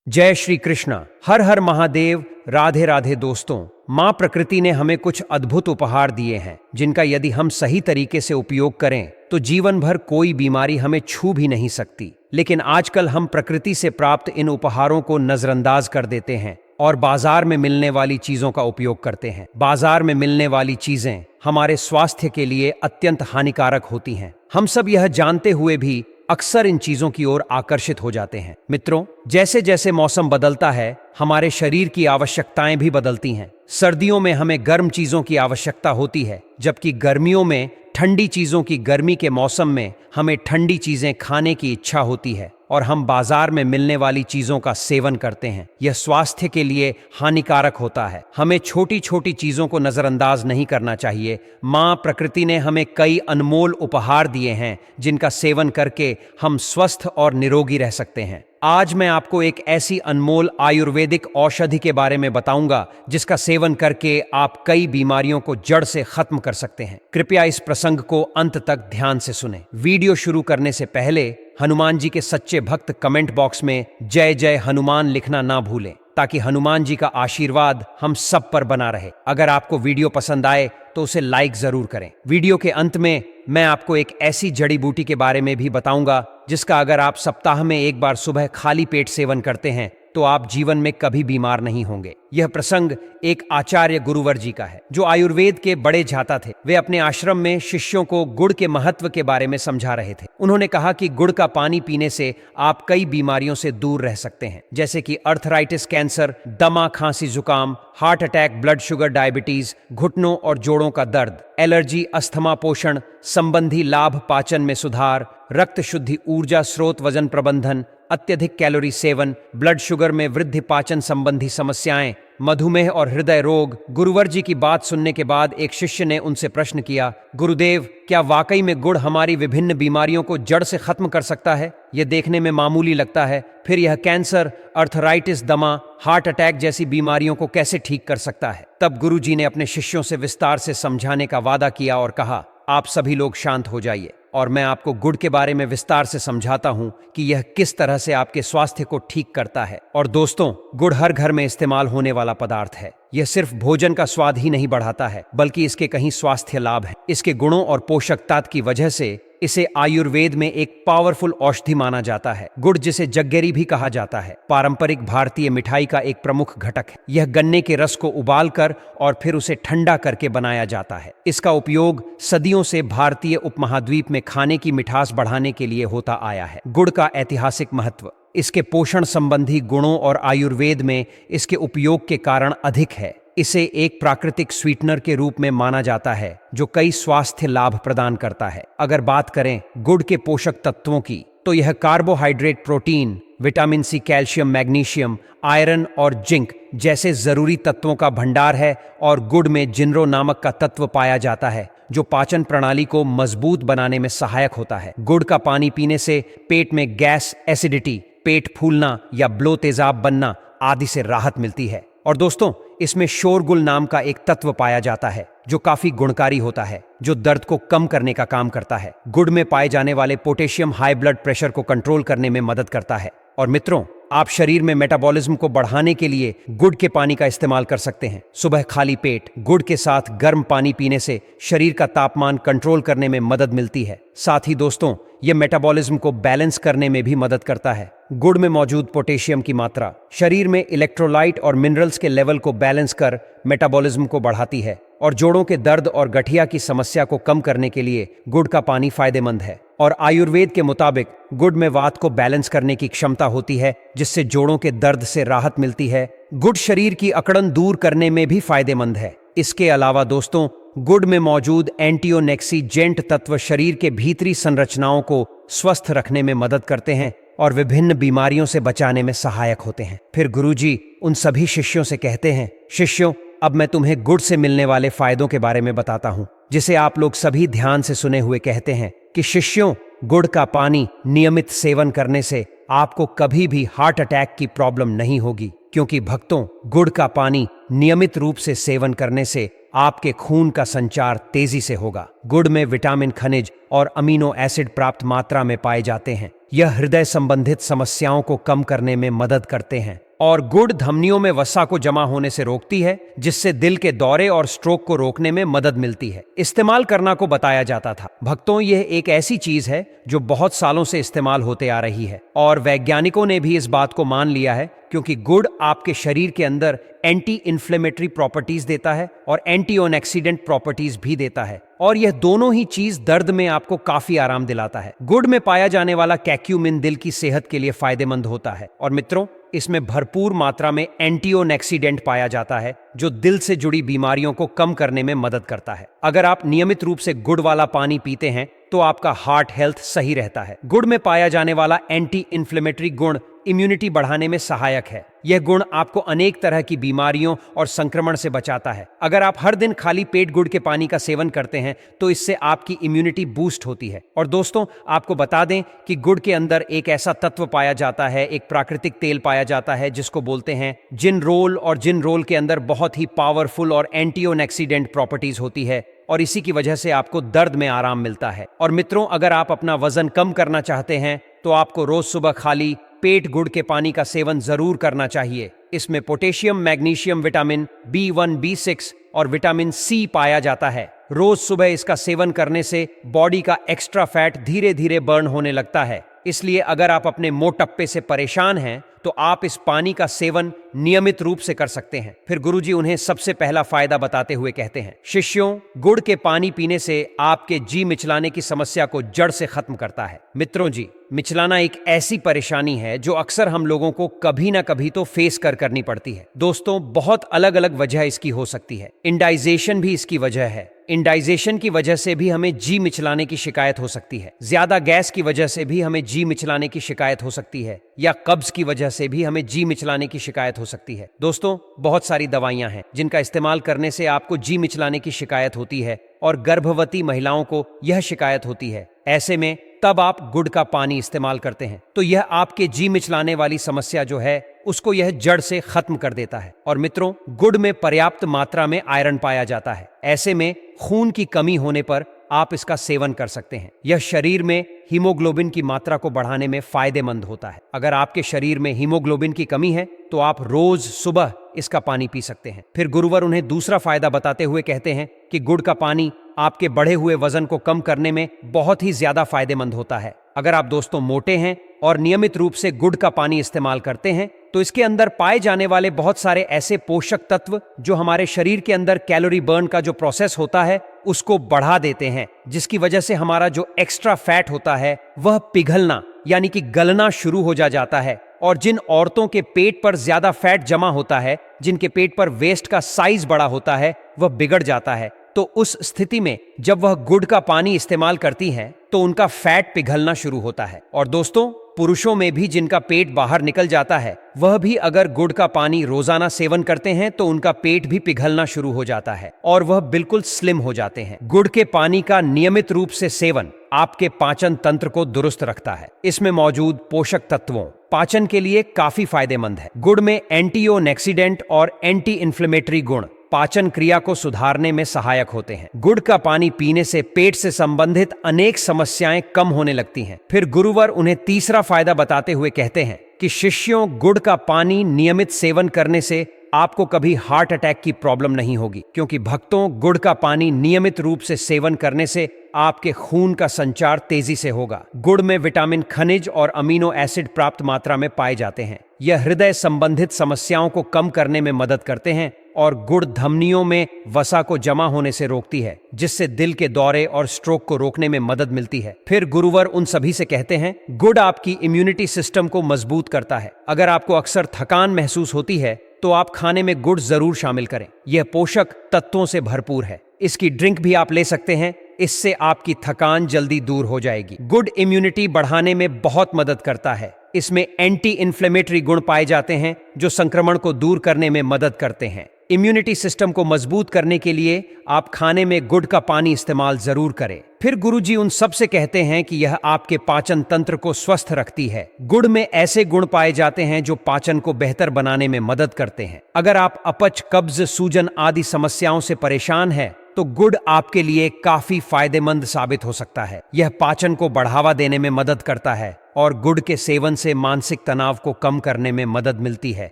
जय श्री कृष्ण। हर हर महादेव। राधे राधे दोस्तों, माँ प्रकृति ने हमें कुछ अद्भुत उपहार दिए हैं जिनका यदि हम सही तरीके से उपयोग करें तो जीवन भर कोई बीमारी हमें छू भी नहीं सकती। लेकिन आजकल हम प्रकृति से प्राप्त इन उपहारों को नजरअंदाज कर देते हैं और बाजार में मिलने वाली चीजों का उपयोग करते हैं। बाजार में मिलने वाली चीजें हमारे स्वास्थ्य के लिए अत्यंत हानिकारक होती हैं। हम सब यह जानते हुए भी अक्सर इन चीजों की ओर आकर्षित हो जाते हैं। मित्रों, जैसे जैसे मौसम बदलता है हमारे शरीर की आवश्यकताएं भी बदलती हैं। सर्दियों में हमें गर्म चीजों की आवश्यकता होती है, जबकि गर्मियों में ठंडी चीजों की गर्मी के मौसम में हमें ठंडी चीजें खाने की इच्छा होती है और हम बाजार में मिलने वाली चीजों का सेवन करते हैं। यह स्वास्थ्य के लिए हानिकारक होता है। हमें छोटी छोटी चीजों को नजरअंदाज नहीं करना चाहिए। माँ प्रकृति ने हमें कई अनमोल उपहार दिए हैं जिनका सेवन करके हम स्वस्थ और निरोगी रह सकते हैं। आज मैं आपको एक ऐसी अनमोल आयुर्वेदिक औषधि के बारे में बताऊंगा जिसका सेवन करके आप कई बीमारियों को जड़ से खत्म कर सकते हैं। कृपया इस प्रसंग को अंत तक ध्यान से सुनें। वीडियो शुरू करने से पहले हनुमान जी के सच्चे भक्त कमेंट बॉक्स में जय जय हनुमान लिखना ना भूलें, ताकि हनुमान जी का आशीर्वाद हम सब पर बना रहे। अगर आपको वीडियो पसंद आए तो उसे लाइक जरूर करें। वीडियो के अंत में मैं आपको एक ऐसी जड़ी बूटी के बारे में भी बताऊंगा जिसका अगर आप सप्ताह में एक बार सुबह खाली पेट सेवन करते हैं तो आप जीवन में कभी बीमार नहीं होंगे। यह प्रसंग एक आचार्य गुरुवर जी का है जो आयुर्वेद के बड़े झाता थे। वे अपने आश्रम में शिष्यों को गुड़ के महत्व के बारे में समझा रहे थे। उन्होंने कहा कि गुड़ का पानी पीने से आप कई बीमारियों से दूर रह सकते हैं, जैसे कि अर्थराइटिस, कैंसर, दमा, खांसी, जुकाम, heart attack, blood sugar, diabetes, घुटनों और जोड़ों का दर्द, एलर्जी, अस्थमा, पोषण संबंधी लाभ, पाचन में सुधार, रक्त शुद्धि, ऊर्जा स्रोत, वजन प्रबंधन, अत्यधिक कैलोरी सेवन, ब्लड शुगर में वृद्धि, पाचन संबंधी समस्याएं, मधुमेह और हृदय रोग। गुरुवर जी की बात सुनने के बाद एक शिष्य ने उनसे प्रश्न किया, गुरुदेव, क्या वाकई में गुड़ हमारी विभिन्न बीमारियों को जड़ से खत्म कर सकता है? यह देखने में मामूली लगता है, फिर यह कैंसर, अर्थराइटिस, दमा, हार्ट अटैक जैसी बीमारियों को कैसे ठीक कर सकता है? तब गुरु जी ने अपने शिष्यों से विस्तार से समझाने का वादा किया और कहा, आप सभी लोग शांत हो जाइए और मैं आपको गुड़ के बारे में विस्तार से समझाता हूं कि यह किस तरह से आपके स्वास्थ्य को ठीक करता है। और दोस्तों, गुड़ हर घर में इस्तेमाल होने वाला पदार्थ है। यह सिर्फ भोजन का स्वाद ही नहीं बढ़ाता है, बल्कि इसके कई स्वास्थ्य लाभ हैं। इसके गुणों और पोषक तत्व की वजह से इसे आयुर्वेद में एक पावरफुल औषधि माना जाता है। गुड़, जिसे जग्गेरी भी कहा जाता है, पारंपरिक भारतीय मिठाई का एक प्रमुख घटक है। यह गन्ने के रस को उबालकर और फिर उसे ठंडा करके बनाया जाता है। इसका उपयोग सदियों से भारतीय उपमहाद्वीप में खाने की मिठास बढ़ाने के लिए होता आया है। गुड़ का ऐतिहासिक महत्व इसके पोषण संबंधी गुणों और आयुर्वेद में इसके उपयोग के कारण अधिक है। इसे एक प्राकृतिक स्वीटनर के रूप में माना जाता है जो कई स्वास्थ्य लाभ प्रदान करता है। अगर बात करें गुड़ के पोषक तत्वों की, तो यह carbohydrate, protein, vitamin C, calcium, magnesium, iron और जिंक जैसे जरूरी तत्वों का भंडार है। और गुड़ में जिनरो नामक का तत्व पाया जाता है जो पाचन प्रणाली को मजबूत बनाने में सहायक होता है। गुड़ का पानी पीने से पेट में गैस, एसिडिटी, पेट फूलना या ब्लो, तेजाब बनना आदि से राहत मिलती है। और दोस्तों, इसमें शोरगुल नाम का एक तत्व पाया जाता है जो काफी गुणकारी होता है, जो दर्द को कम करने का काम करता है। गुड़ में पाए जाने वाले पोटेशियम हाई ब्लड प्रेशर को कंट्रोल करने में मदद करता है। और मित्रों, आप शरीर में मेटाबॉलिज्म को बढ़ाने के लिए गुड़ के पानी का इस्तेमाल कर सकते हैं। सुबह खाली पेट गुड़ के साथ गर्म पानी पीने से शरीर का तापमान कंट्रोल करने में मदद मिलती है। साथ ही दोस्तों, यह मेटाबॉलिज्म को बैलेंस करने में भी मदद करता है। गुड़ में मौजूद पोटेशियम की मात्रा शरीर में इलेक्ट्रोलाइट और मिनरल्स के लेवल को बैलेंस कर मेटाबॉलिज्म को बढ़ाती है और जोड़ों के दर्द और गठिया की समस्या को कम करने के लिए गुड़ का पानी फायदेमंद है। और आयुर्वेद के मुताबिक गुड़ में वात को बैलेंस करने की क्षमता होती है, जिससे जोड़ों के दर्द से राहत मिलती है। गुड़ शरीर की अकड़न दूर करने में भी फायदेमंद है। इसके अलावा दोस्तों, गुड़ में मौजूद एंटीओनेक्सीजेंट तत्व शरीर के भीतरी संरचनाओं को स्वस्थ रखने में मदद करते हैं और विभिन्न बीमारियों से बचाने में सहायक होते हैं। फिर गुरुजी उन सभी शिष्यों से कहते हैं, शिष्यों, अब मैं तुम्हें गुड़ से मिलने वाले फायदों के बारे में बताता हूं, जिसे आप लोग सभी ध्यान से सुने हुए कहते हैं कि शिष्यों, गुड़ का पानी नियमित सेवन करने से आपको कभी भी हार्ट अटैक की प्रॉब्लम नहीं होगी, क्योंकि भक्तों, गुड़ का पानी नियमित रूप से सेवन करने से आपके खून का संचार तेजी से होगा। गुड़ में विटामिन, खनिज और अमीनो एसिड प्राप्त मात्रा में पाए जाते हैं, यह हृदय संबंधित समस्याओं को कम करने में मदद करते हैं और गुड़ धमनियों में वसा को जमा होने से रोकती है, जिससे दिल के दौरे और स्ट्रोक को रोकने में मदद मिलती है। इस्तेमाल करना को बताया जाता था। भक्तों, यह एक ऐसी चीज है जो बहुत सालों से इस्तेमाल होते आ रही है और वैज्ञानिकों ने भी इस बात को मान लिया है, क्योंकि गुड़ आपके शरीर के अंदर एंटी इन्फ्लेमेटरी प्रॉपर्टीज देता है और एंटी ऑक्सीडेंट प्रॉपर्टीज भी देता है, और यह दोनों ही चीज दर्द में आपको काफी आराम दिलाता है। गुड़ में पाया जाने वाला कैक्यूमिन दिल की सेहत के लिए फायदेमंद होता है और मित्रों, इसमें भरपूर मात्रा में एंटी ऑक्सीडेंट पाया जाता है, जो दिल से जुड़ी बीमारियों को कम करने में मदद करता है। अगर आप नियमित रूप से गुड़ वाला पानी पीते हैं तो आपका हार्ट हेल्थ सही रहता है। गुड़ में पाया जाने वाला एंटी इन्फ्लेमेटरी गुण इम्यूनिटी बढ़ाने में सहायक है। यह गुण आपको अनेक तरह की बीमारियों और संक्रमण से बचाता है। अगर आप हर दिन खाली पेट गुड़ के पानी का सेवन करते हैं तो इससे आपकी इम्यूनिटी बूस्ट होती है। और दोस्तों, आपको बता दें कि गुड़ के अंदर एक ऐसा तत्व पाया जाता है, एक प्राकृतिक तेल पाया जाता है जिसको बोलते हैं जिनरोल, और जिनरोल के अंदर बहुत ही पावरफुल और एंटी ऑक्सीडेंट प्रॉपर्टीज होती है और इसी की वजह से आपको दर्द में आराम मिलता है। और मित्रों, अगर आप अपना वजन कम करना चाहते हैं तो आपको रोज सुबह खाली पेट गुड़ के पानी का सेवन जरूर करना चाहिए। इसमें potassium, magnesium, vitamin B1, B6 और विटामिन C पाया जाता है। रोज सुबह इसका सेवन करने से बॉडी का एक्स्ट्रा फैट धीरे धीरे बर्न होने लगता है। इसलिए अगर आप अपने मोटप्पे से परेशान हैं तो आप इस पानी का सेवन नियमित रूप से कर सकते हैं। फिर गुरुजी उन्हें सबसे पहला फायदा बताते हुए कहते हैं, शिष्यों, गुड़ के पानी पीने से आपके जी मिचलाने की समस्या को जड़ से खत्म करता है। मित्रों जी, मिचलाना एक ऐसी परेशानी है जो अक्सर हम लोगों को कभी ना कभी तो फेस करनी पड़ती है। दोस्तों, बहुत अलग अलग वजह इसकी हो सकती है। इंडाइजेशन भी इसकी वजह है। इंडाइजेशन की वजह से भी हमें जी मिचलाने की शिकायत हो सकती है। ज्यादा गैस की वजह से भी हमें जी मिचलाने की शिकायत हो सकती है, या कब्ज की वजह से भी हमें जी मिचलाने की शिकायत हो सकती है। दोस्तों, बहुत सारी दवाइयां हैं जिनका इस्तेमाल करने से आपको जी मिचलाने की शिकायत होती है और गर्भवती महिलाओं को यह शिकायत होती है। ऐसे में तब आप गुड़ का पानी इस्तेमाल करते हैं तो यह आपके जी मिचलाने वाली समस्या जो है उसको यह जड़ से खत्म कर देता है। और मित्रों, गुड़ में पर्याप्त मात्रा में आयरन पाया जाता है। ऐसे में खून की कमी होने पर आप इसका सेवन कर सकते हैं। यह शरीर में हीमोग्लोबिन की मात्रा को बढ़ाने में फायदेमंद होता है। अगर आपके शरीर में हीमोग्लोबिन की कमी है तो आप रोज सुबह इसका पानी पी सकते हैं। फिर गुरुवर उन्हें दूसरा फायदा बताते हुए कहते हैं कि गुड़ का पानी आपके बढ़े हुए वजन को कम करने में बहुत ही ज्यादा फायदेमंद होता है। अगर आप दोस्तों मोटे हैं और नियमित रूप से गुड़ का पानी इस्तेमाल करते हैं तो इसके अंदर पाए जाने वाले बहुत सारे ऐसे पोषक तत्व जो हमारे शरीर के अंदर कैलोरी बर्न का जो प्रोसेस होता है उसको बढ़ा देते हैं, जिसकी वजह से हमारा जो एक्स्ट्रा फैट होता है वह पिघलना यानी कि गलना शुरू हो जाता है। और जिन औरतों के पेट पर ज्यादा फैट जमा होता है, जिनके पेट पर वेस्ट का साइज बड़ा होता है, वह बिगड़ जाता है। तो उस स्थिति में जब वह गुड़ का पानी इस्तेमाल करती हैं तो उनका फैट पिघलना शुरू होता है। और दोस्तों, पुरुषों में भी जिनका पेट बाहर निकल जाता है, वह भी अगर गुड़ का पानी रोजाना सेवन करते हैं तो उनका पेट भी पिघलना शुरू हो जाता है और वह बिल्कुल स्लिम हो जाते हैं। गुड़ के पानी का नियमित रूप से सेवन आपके पाचन तंत्र को दुरुस्त रखता है। इसमें मौजूद पोषक तत्वों पाचन के लिए काफी फायदेमंद है। गुड़ में एंटी ऑक्सीडेंट और एंटी इन्फ्लेमेटरी गुण पाचन क्रिया को सुधारने में सहायक होते हैं। गुड़ का पानी पीने से पेट से संबंधित अनेक समस्याएं कम होने लगती हैं। फिर गुरुवर उन्हें तीसरा फायदा बताते हुए कहते हैं कि शिष्यों, गुड़ का पानी नियमित सेवन करने से आपको कभी हार्ट अटैक की प्रॉब्लम नहीं होगी, क्योंकि भक्तों, गुड़ का पानी नियमित रूप से सेवन करने से आपके खून का संचार तेजी से होगा। गुड़ में विटामिन, खनिज और अमीनो एसिड प्राप्त मात्रा में पाए जाते हैं। यह हृदय संबंधित समस्याओं को कम करने में मदद करते हैं और गुड़ धमनियों में वसा को जमा होने से रोकती है, जिससे दिल के दौरे और स्ट्रोक को रोकने में मदद मिलती है। फिर गुरुवर उन सभी से कहते हैं, गुड़ आपकी इम्यूनिटी सिस्टम को मजबूत करता है। अगर आपको अक्सर थकान महसूस होती है तो आप खाने में गुड़ जरूर शामिल करें। यह पोषक तत्वों से भरपूर है। इसकी ड्रिंक भी आप ले सकते हैं, इससे आपकी थकान जल्दी दूर हो जाएगी। गुड़ इम्यूनिटी बढ़ाने में बहुत मदद करता है। इसमें एंटी इन्फ्लेमेटरी गुण पाए जाते हैं जो संक्रमण को दूर करने में मदद करते हैं। इम्यूनिटी सिस्टम को मजबूत करने के लिए आप खाने में गुड़ का पानी इस्तेमाल जरूर करें। फिर गुरुजी उन सब से कहते हैं कि यह आपके पाचन तंत्र को स्वस्थ रखती है। गुड़ में ऐसे गुण पाए जाते हैं जो पाचन को बेहतर बनाने में मदद करते हैं। अगर आप अपच, कब्ज, सूजन आदि समस्याओं से परेशान हैं तो गुड़ आपके लिए काफी फायदेमंद साबित हो सकता है। यह पाचन को बढ़ावा देने में मदद करता है और गुड़ के सेवन से मानसिक तनाव को कम करने में मदद मिलती है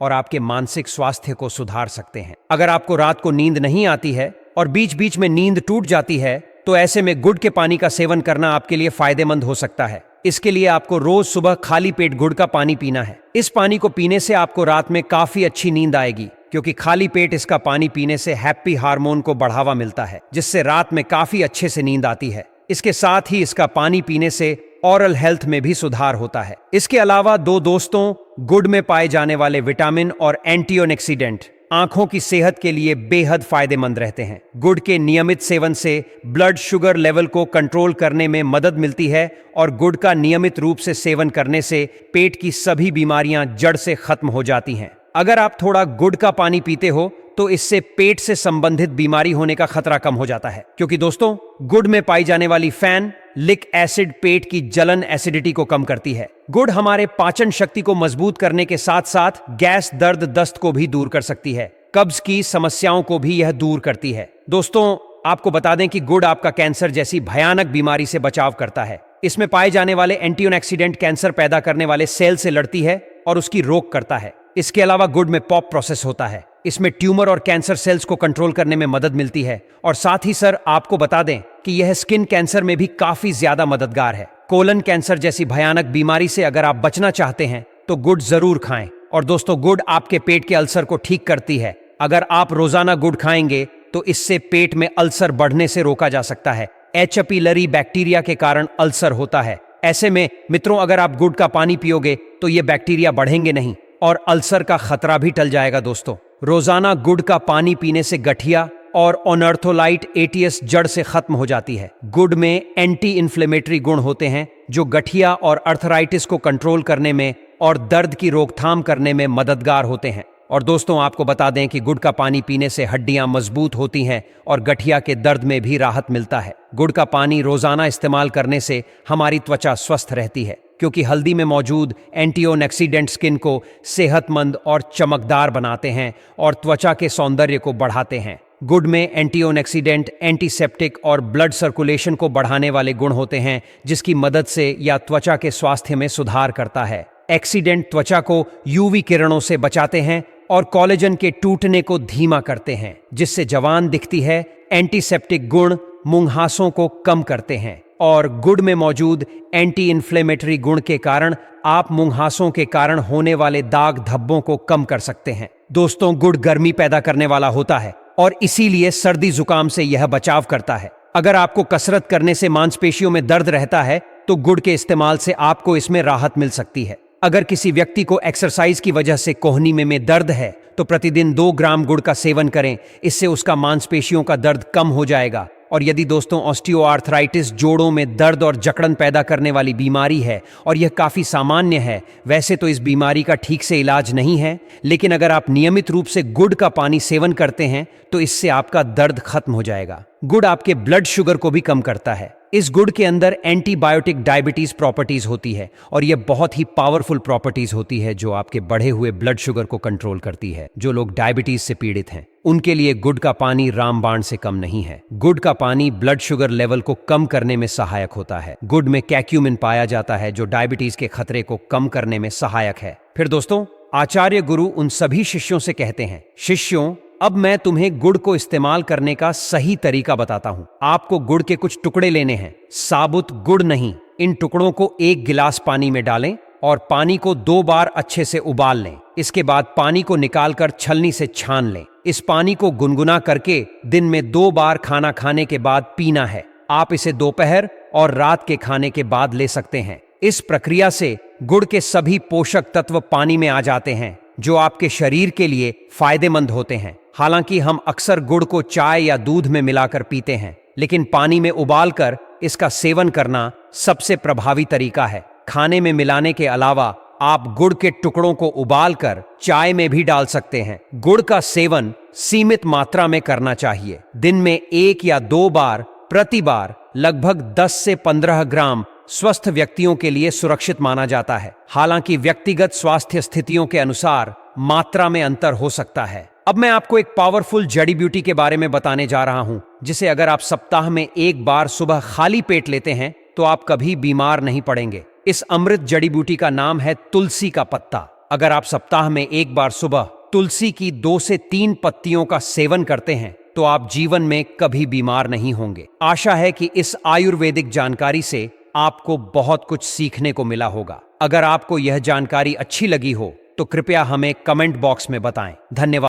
और आपके मानसिक स्वास्थ्य को सुधार सकते हैं। अगर आपको रात को नींद नहीं आती है और बीच बीच में नींद टूट जाती है तो ऐसे में गुड़ के पानी का सेवन करना आपके लिए फायदेमंद हो सकता है। इसके लिए आपको रोज सुबह खाली पेट गुड़ का पानी पीना है। इस पानी को पीने से आपको रात में काफी अच्छी नींद आएगी, क्योंकि खाली पेट इसका पानी पीने से हैप्पी हार्मोन को बढ़ावा मिलता है, जिससे रात में काफी अच्छे से नींद आती है। इसके साथ ही इसका पानी पीने से ओरल हेल्थ में भी सुधार होता है। इसके अलावा दोस्तों, गुड़ में पाए जाने वाले विटामिन और एंटीऑक्सीडेंट आंखों की सेहत के लिए बेहद फायदेमंद रहते हैं। गुड़ के नियमित सेवन से ब्लड शुगर लेवल को कंट्रोल करने में मदद मिलती है और गुड़ का नियमित रूप से सेवन करने से पेट की सभी बीमारियां जड़ से खत्म हो जाती हैं। अगर आप थोड़ा गुड़ का पानी पीते हो तो इससे पेट से संबंधित बीमारी होने का खतरा कम हो जाता है, क्योंकि दोस्तों गुड़ में पाई जाने वाली फैनिलिक एसिड पेट की जलन एसिडिटी को कम करती है। गुड़ हमारे पाचन शक्ति को मजबूत करने के साथ साथ गैस, दर्द, दस्त को भी दूर कर सकती है। कब्ज की समस्याओं को भी यह दूर करती है। दोस्तों, आपको बता दें कि गुड़ आपका कैंसर जैसी भयानक बीमारी से बचाव करता है। इसमें पाए जाने वाले एंटीऑक्सीडेंट कैंसर पैदा करने वाले सेल से लड़ती है और उसकी रोक करता है। इसके अलावा गुड़ में पॉप प्रोसेस होता है। इसमें ट्यूमर और कैंसर सेल्स को कंट्रोल करने में मदद मिलती है। और साथ ही सर, आपको बता दें कि यह स्किन कैंसर में भी काफी ज्यादा मददगार है। कोलन कैंसर जैसी भयानक बीमारी से अगर आप बचना चाहते हैं तो गुड़ जरूर खाएं। और दोस्तों, गुड़ आपके पेट के अल्सर को ठीक करती है। अगर आप रोजाना गुड़ खाएंगे तो इससे पेट में अल्सर बढ़ने से रोका जा सकता है। एच पिलरी बैक्टीरिया के कारण अल्सर होता है। ऐसे में मित्रों, अगर आप गुड़ का पानी पियोगे तो ये बैक्टीरिया बढ़ेंगे नहीं और अल्सर का खतरा भी टल जाएगा। दोस्तों, रोजाना गुड़ का पानी पीने से गठिया और ओनर्थोलाइट एटीएस जड़ से खत्म हो जाती है। गुड़ में एंटी इन्फ्लेमेटरी गुण होते हैं जो गठिया और अर्थराइटिस को कंट्रोल करने में और दर्द की रोकथाम करने में मददगार होते हैं। और दोस्तों, आपको बता दें कि गुड़ का पानी पीने से हड्डियां मजबूत होती हैं और गठिया के दर्द में भी राहत मिलता है। गुड़ का पानी रोजाना इस्तेमाल करने से हमारी त्वचा स्वस्थ रहती है, क्योंकि हल्दी में मौजूद एंटीऑक्सीडेंट स्किन को सेहतमंद और चमकदार बनाते हैं और त्वचा के सौंदर्य को बढ़ाते हैं। गुड़ में एंटीऑक्सीडेंट, एंटीसेप्टिक और ब्लड सर्कुलेशन को बढ़ाने वाले गुण होते हैं, जिसकी मदद से यह त्वचा के स्वास्थ्य में सुधार करता है। एक्सीडेंट त्वचा को यूवी किरणों से बचाते हैं और कोलेजन के टूटने को धीमा करते हैं, जिससे जवान दिखती है। एंटीसेप्टिक गुण मुंहासों को कम करते हैं और गुड़ में मौजूद एंटी इन्फ्लेमेटरी गुण के कारण आप मुंहासों के कारण होने वाले दाग धब्बों को कम कर सकते हैं। दोस्तों, गुड़ गर्मी पैदा करने वाला होता है और इसीलिए सर्दी जुकाम से यह बचाव करता है। अगर आपको कसरत करने से मांसपेशियों में दर्द रहता है तो गुड़ के इस्तेमाल से आपको इसमें राहत मिल सकती है। अगर किसी व्यक्ति को एक्सरसाइज की वजह से कोहनी में दर्द है तो प्रतिदिन 2 ग्राम गुड़ का सेवन करें। इससे उसका मांसपेशियों का दर्द कम हो जाएगा। और यदि दोस्तों ऑस्टियोआर्थराइटिस जोड़ों में दर्द और जकड़न पैदा करने वाली बीमारी है और यह काफ़ी सामान्य है, वैसे तो इस बीमारी का ठीक से इलाज नहीं है, लेकिन अगर आप नियमित रूप से गुड़ का पानी सेवन करते हैं तो इससे आपका दर्द खत्म हो जाएगा। गुड़ आपके ब्लड शुगर को भी कम करता है। इस गुड़ के अंदर एंटीबायोटिक डायबिटीज प्रॉपर्टीज होती है और यह बहुत ही पावरफुल प्रॉपर्टीज होती है जो आपके बढ़े हुए ब्लड शुगर को कंट्रोल करती है। जो लोग डायबिटीज से पीड़ित हैं उनके लिए गुड़ का पानी रामबाण से कम नहीं है। गुड़ का पानी ब्लड शुगर लेवल को कम करने में सहायक होता है। गुड़ में कैक्यूमिन पाया जाता है जो डायबिटीज के खतरे को कम करने में सहायक है। फिर दोस्तों, आचार्य गुरु उन सभी शिष्यों से कहते हैं, शिष्यों, अब मैं तुम्हें गुड़ को इस्तेमाल करने का सही तरीका बताता हूं। आपको गुड़ के कुछ टुकड़े लेने हैं, साबुत गुड़ नहीं। इन टुकड़ों को 1 गिलास पानी में डालें और पानी को 2 बार अच्छे से उबाल लें। इसके बाद पानी को निकालकर छलनी से छान लें। इस पानी को गुनगुना करके दिन में 2 बार खाना खाने के बाद पीना है। आप इसे दोपहर और रात के खाने के बाद ले सकते हैं। इस प्रक्रिया से गुड़ के सभी पोषक तत्व पानी में आ जाते हैं जो आपके शरीर के लिए फायदेमंद होते हैं। हालांकि हम अक्सर गुड़ को चाय या दूध में मिलाकर पीते हैं, लेकिन पानी में उबालकर इसका सेवन करना सबसे प्रभावी तरीका है। खाने में मिलाने के अलावा आप गुड़ के टुकड़ों को उबालकर चाय में भी डाल सकते हैं। गुड़ का सेवन सीमित मात्रा में करना चाहिए। दिन में 1 या 2 बार प्रति बार लगभग 10 से 15 ग्राम स्वस्थ व्यक्तियों के लिए सुरक्षित माना जाता है। हालांकि व्यक्तिगत स्वास्थ्य स्थितियों के अनुसार मात्रा में अंतर हो सकता है। अब मैं आपको एक पावरफुल जड़ी बूटी के बारे में बताने जा रहा हूं, जिसे अगर आप सप्ताह में 1 बार सुबह खाली पेट लेते हैं तो आप कभी बीमार नहीं पड़ेंगे। इस अमृत जड़ी बूटी का नाम है तुलसी का पत्ता। अगर आप सप्ताह में एक बार सुबह तुलसी की 2 से 3 पत्तियों का सेवन करते हैं तो आप जीवन में कभी बीमार नहीं होंगे। आशा है कि इस आयुर्वेदिक जानकारी से आपको बहुत कुछ सीखने को मिला होगा। अगर आपको यह जानकारी अच्छी लगी हो तो कृपया हमें कमेंट बॉक्स में बताएं। धन्यवाद।